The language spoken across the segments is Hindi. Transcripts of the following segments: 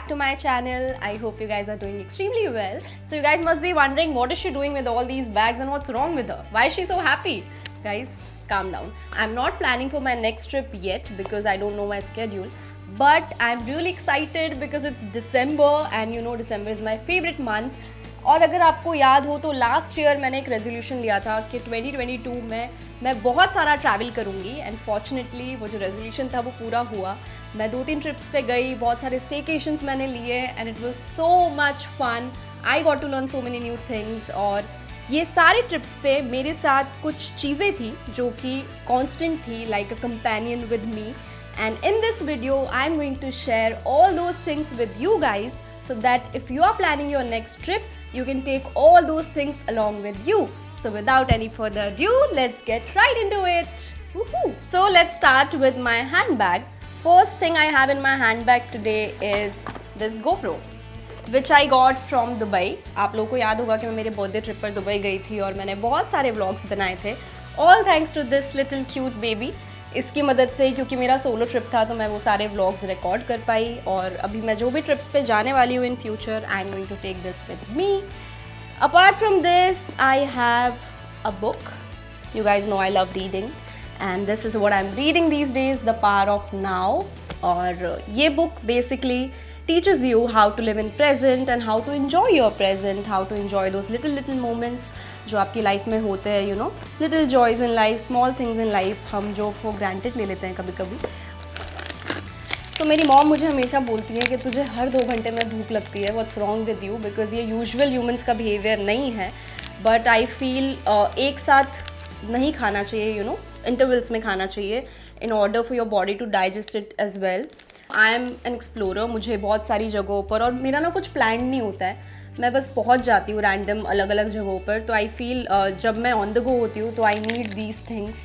back to my channel. I hope you guys are doing extremely well. So you guys must be wondering what is she doing with all these bags and what's wrong with her? Why is she so happy? Guys, calm down. I'm not planning for my next trip yet because I don't know my schedule. But I'm really excited because it's December and you know December is my favorite month. और अगर आपको याद हो तो लास्ट ईयर मैंने एक रेजोल्यूशन लिया था कि 2022 में मैं बहुत सारा ट्रैवल करूँगी एंड फॉर्चुनेटली वो जो रेजोल्यूशन था वो पूरा हुआ. मैं 2-3 ट्रिप्स पे गई, बहुत सारे स्टेकेशंस मैंने लिए and it was so much fun. I got to learn so many new things. और ये सारे ट्रिप्स पे मेरे साथ कुछ चीज़ें थी जो कि कांस्टेंट थी, like a companion with me. And in this video, I am going to share all those things with you guys so that if you are planning your next trip, you can take all those things along with you. So without any further ado, let's get right into it. Woohoo! So let's start with my handbag. First thing I have in my handbag today is this GoPro, which I got from Dubai. आप लोगों को याद होगा कि मैं मेरे बर्थडे ट्रिप पर दुबई गई थी और मैंने बहुत सारे व्लॉग्स बनाए थे. All thanks to this little cute baby. इसकी मदद से, क्योंकि मेरा सोलो ट्रिप था तो मैं वो सारे व्लॉग्स रिकॉर्ड कर पाई. और अभी मैं जो भी ट्रिप्स पे जाने वाली हूँ in future, I am going to take this with me. Apart from this I have a book. You guys know I love reading and this is what I am reading these days, the power of now. और ये book basically teaches you how to live in present and how to enjoy your present, how to enjoy those little moments जो आपकी लाइफ में होते हैं, you know, little joys in life, small things in life, हम जो फॉर ग्रांटेड ले लेते हैं कभी कभी. तो मेरी मॉम मुझे हमेशा बोलती है कि तुझे हर 2 घंटे में भूख लगती है, what's wrong with you, because ये यूजुअल ह्यूमंस का बिहेवियर नहीं है. बट आई फील एक साथ नहीं खाना चाहिए, यू नो, इंटरवल्स में खाना चाहिए in order for your body to digest it as well. I am an explorer. मुझे बहुत सारी जगहों पर, और मेरा ना कुछ प्लान नहीं होता है, मैं बस पहुंच जाती हूँ रैंडम अलग अलग जगहों पर. तो आई फील जब मैं ऑन द गो होती हूँ तो I need these things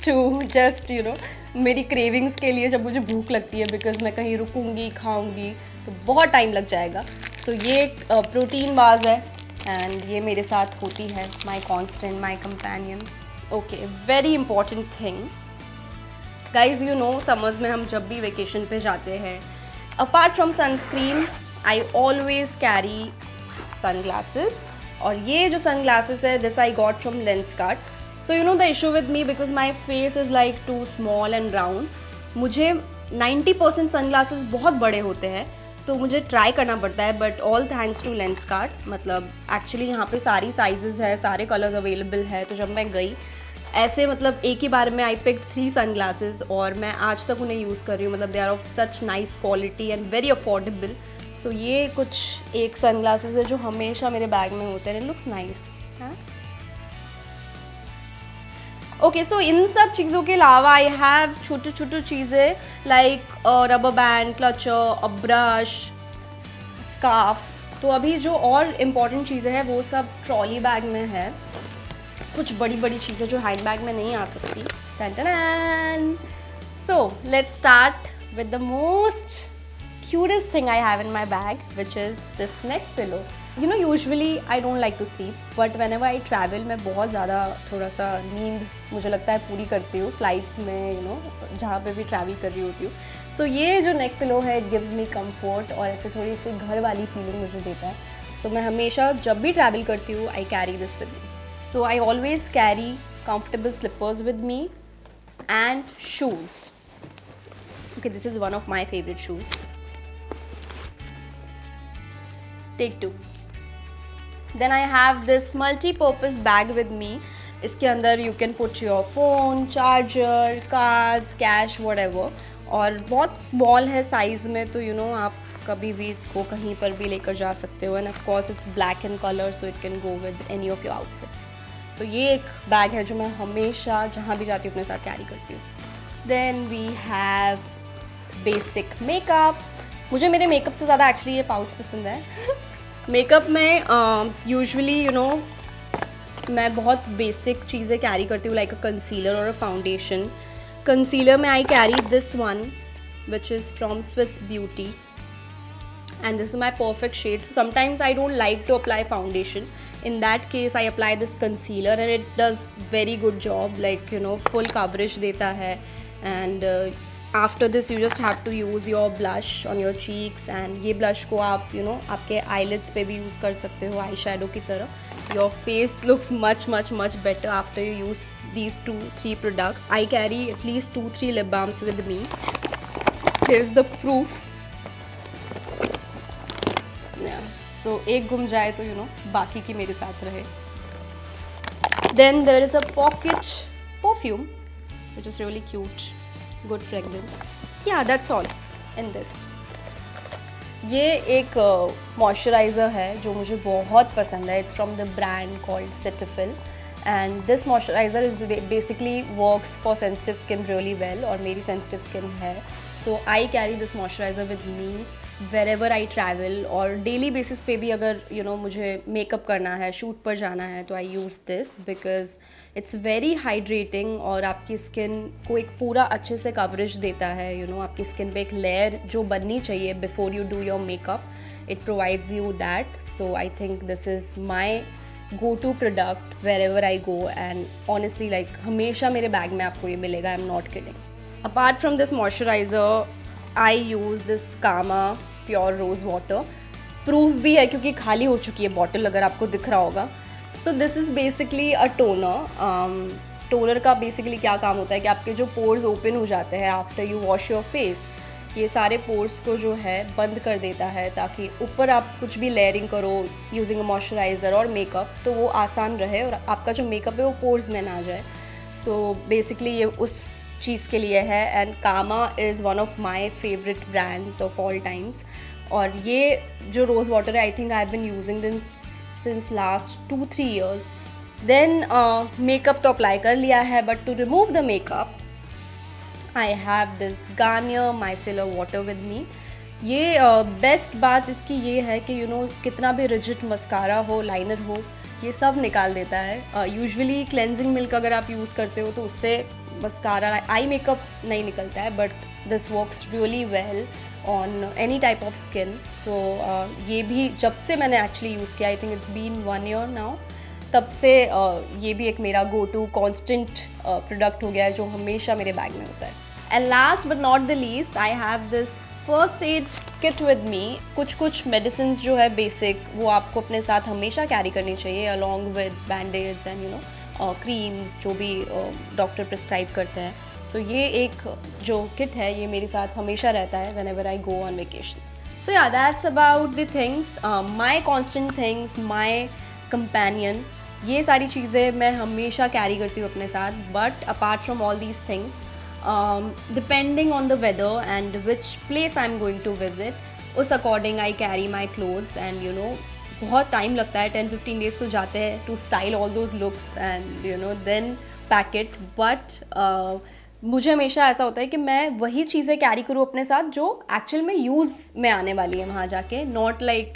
to just you know, मेरी क्रेविंग्स के लिए जब मुझे भूख लगती है, बिकॉज मैं कहीं रुकूँगी, खाऊँगी तो बहुत टाइम लग जाएगा. सो ये एक प्रोटीन बाज है एंड ये मेरे साथ होती है, my constant, my companion. Okay, very important thing guys, you know summers में हम जब भी वेकेशन पे जाते हैं, apart from sunscreen I always carry sunglasses. और ये जो सनग्लासेस है, this I got from Lenskart. So you know the issue with me, because my face is like too small and round. मुझे 90% सनग्लासेस बहुत बड़े होते हैं तो मुझे ट्राई करना पड़ता है. But all thanks to Lenskart, मतलब एक्चुअली यहाँ पे सारी साइजेस है, सारे कलर्स अवेलेबल है. तो जब मैं गई ऐसे, मतलब एक ही बार में आई पिक्ड 3 सनग्लासेस और मैं आज तक उन्हें यूज़ कर रही हूँ. मतलब they are of such nice quality and very affordable. So ये कुछ एक सनग्लासेस है जो हमेशा मेरे बैग में होते हैं. It looks nice. Okay, so इन सब चीज़ों के अलावा आई हैव छोटी छोटी चीज़ें like rubber band, clutcher, a brush, scarf. तो अभी जो और इम्पॉर्टेंट चीज़ें हैं वो सब ट्रॉली बैग में है. कुछ बड़ी बड़ी चीज़ें जो हैंड बैग में नहीं आ सकती. So let's start with the most cutest thing I have in my bag, which is this neck pillow. You know, usually I don't like to sleep, but whenever I travel, मैं बहुत ज़्यादा थोड़ा सा नींद मुझे लगता है पूरी करती हूँ फ्लाइट में, यू नो, जहाँ पे भी ट्रैवल कर रही होती हूँ. सो ये जो नेक पिलो है, इट गिव्स मी कंफर्ट और ऐसे थोड़ी सी घर वाली फीलिंग मुझे देता है. तो मैं हमेशा जब भी ट्रैवल करती हूँ, I carry this with me. So I always carry comfortable slippers with me and shoes. Okay, this is one of my favorite shoes. Take 2. Then I have this multi-purpose bag with me. इसके अंदर you can put your phone, charger, cards, cash, whatever. और बहुत small है साइज़ में, तो you know आप कभी भी इसको कहीं पर भी लेकर जा सकते हो. And of course it's black in color, so it can go with any of your outfits. So ये एक बैग है जो मैं हमेशा जहाँ भी जाती हूँ अपने साथ कैरी करती हूँ. Then we have basic makeup. मुझे मेरे मेकअप से ज़्यादा एक्चुअली ये पाउच पसंद है. मेकअप में यूजुअली यू नो मैं बहुत बेसिक चीज़ें कैरी करती हूँ, लाइक अ कंसीलर और अ फाउंडेशन. कंसीलर में I carry this one which is from Swiss beauty and this is my perfect shade. So sometimes I don't like to apply foundation. In that case I apply this concealer and it does very good job, like you know full coverage देता है and after this you just have to use your blush on your cheeks and ये ब्लश को आप आपके आईलिड्स पे भी यूज़ कर सकते हो आई शेडो की तरह। Your face looks much much much better after you use these 2-3 products. I carry at least 2-3 lip balms with me. Here's the proof. Yeah. तो एक गुम जाए तो बाकी की मेरे साथ रहे. Then there is a pocket perfume which is really cute, good fragrance. Yeah, that's all in this. ये एक मॉइस्चराइज़र है जो मुझे बहुत पसंद है. It's from the brand called Cetaphil. And this moisturizer is basically works for sensitive skin really well और मेरी sensitive skin है. So I carry this moisturizer with me wherever I travel और daily basis पे भी अगर मुझे makeup करना है, shoot पर जाना है तो I use this because it's very hydrating और आपकी skin को एक पूरा अच्छे से coverage देता है. आपकी skin पे एक layer जो बननी चाहिए before you do your makeup, it provides you that. So I think this is my go-to product wherever I go and honestly like हमेशा मेरे बैग में आपको ये मिलेगा. I'm not kidding. Apart from this moisturizer, I use this Kama Pure Rose Water. Proof भी है क्योंकि खाली हो चुकी है बॉटल अगर आपको दिख रहा होगा. So this is basically a toner. Toner का बेसिकली क्या काम होता है कि आपके जो पोर्स ओपन हो जाते हैं after you wash your face, ये सारे पोर्स को जो है बंद कर देता है ताकि ऊपर आप कुछ भी लेयरिंग करो यूजिंग अ मॉइस्चराइज़र और मेकअप तो वो आसान रहे और आपका जो मेकअप है वो पोर्स में ना जाए. सो बेसिकली ये उस चीज़ के लिए है and Kama is one of my favourite brands of all times. और ये जो रोज़ वाटर है I think I have been using this since last 2-3 years. Then makeup तो अप्लाई कर लिया है but to remove the makeup I have this Garnier Micellar Water with me. ये बेस्ट बात इसकी ये है कि कितना भी रिजिड मस्कारा हो, लाइनर हो, ये सब निकाल देता है. यूजुअली क्लेंजिंग मिल्क अगर आप यूज़ करते हो तो उससे मस्कारा आई मेकअप नहीं निकलता है but this works really well on any type of skin. So ये भी जब से मैंने एक्चुअली यूज़ किया, I think it's been 1 year now, तब से ये भी एक मेरा गो टू कॉन्स्टेंट प्रोडक्ट हो गया है जो हमेशा मेरे बैग में होता है. And last but not the least I have this first aid kit with me. कुछ मेडिसिन जो है बेसिक वो आपको अपने साथ हमेशा कैरी करनी चाहिए अलॉन्ग विद बैंडेड्स एंड क्रीम्स जो भी डॉक्टर प्रिस्क्राइब करते हैं. सो ये एक जो किट है ये मेरे साथ हमेशा रहता है whenever I go on vacation. So yeah that's about the things, my constant things, my companion. ये सारी चीज़ें मैं हमेशा कैरी करती हूँ अपने साथ. But apart from all these things, depending on the weather and which place I am going to visit, उस according I carry my clothes and बहुत टाइम लगता है, 10-15 days तो जाते हैं to style all those looks and then pack it. But मुझे हमेशा ऐसा होता है कि मैं वही चीज़ें कैरी करूँ अपने साथ जो एक्चुअल में यूज़ में आने वाली है वहाँ जाके, नॉट लाइक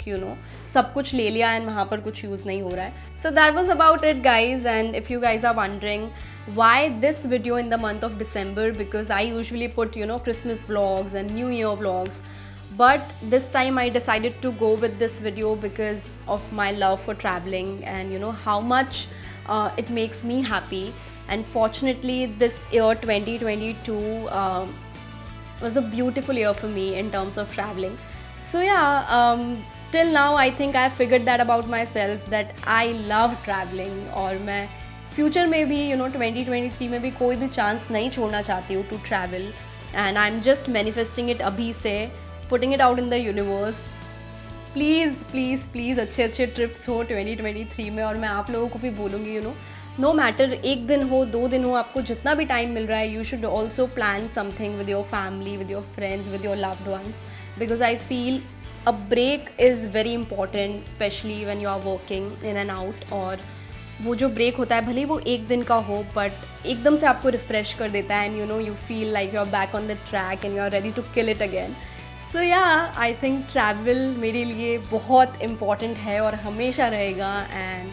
सब कुछ ले लिया एंड वहाँ पर कुछ यूज़ नहीं हो रहा है. So that was about it guys. And if you guys are wondering why this video in the month of December, because I usually put Christmas vlogs and New Year vlogs, but this time I decided to go with this video because of my love for traveling and how much it makes me happy. And fortunately this year 2022 was a beautiful year for me in terms of traveling. So yeah, till now I think I figured that about myself that I love traveling और मैं फ्यूचर में भी 2023 में भी कोई भी चांस नहीं छोड़ना चाहती हूँ to travel. And I am just manifesting it अभी से, putting it out in the universe. Please please please अच्छे ट्रिप्स हो 2023 में. और मैं आप लोगों को भी बोलूँगी नो मैटर 1 दिन हो 2 दिन हो, आपको जितना भी टाइम मिल रहा है, you should also plan something with your family, with your friends, with your loved ones, because I feel a break is very important, specially when you are working in and out. और वो जो ब्रेक होता है भले वो 1 दिन का हो बट एकदम से आपको रिफ़्रेश कर देता है and you feel like you are back on the track and you are ready to kill it again. So yeah I think travel मेरे लिए बहुत इम्पॉर्टेंट है और हमेशा रहेगा. And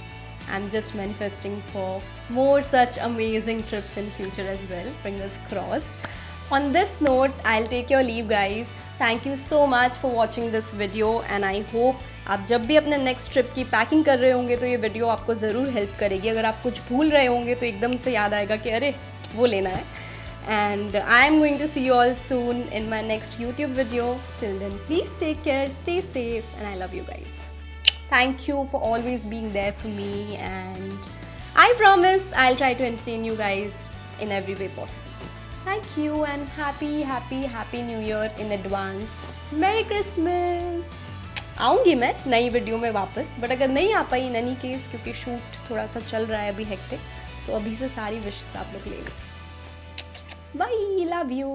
I am just manifesting for more such amazing trips in future as well. Fingers crossed. On this note, I'll take your leave guys. Thank you so much for watching this video and I hope आप जब भी अपने नेक्स्ट ट्रिप की पैकिंग कर रहे होंगे तो ये वीडियो आपको ज़रूर हेल्प करेगी. अगर आप कुछ भूल रहे होंगे तो एकदम से याद आएगा कि अरे वो लेना है. and I am going to see you all soon in my next YouTube video. Till then, please take care, stay safe, and I love you guys. Thank you for always being there for me, and I promise I'll try to entertain you guys in every way possible. Thank you and happy New Year in advance. Merry Christmas. आऊँगी मैं नई वीडियो में वापस, बट अगर नहीं आ पाई इन एनी केस क्योंकि शूट थोड़ा सा चल रहा है अभी हेक्टिक, तो अभी से सारी विशेस आप लोग ले लो. Bye, love you.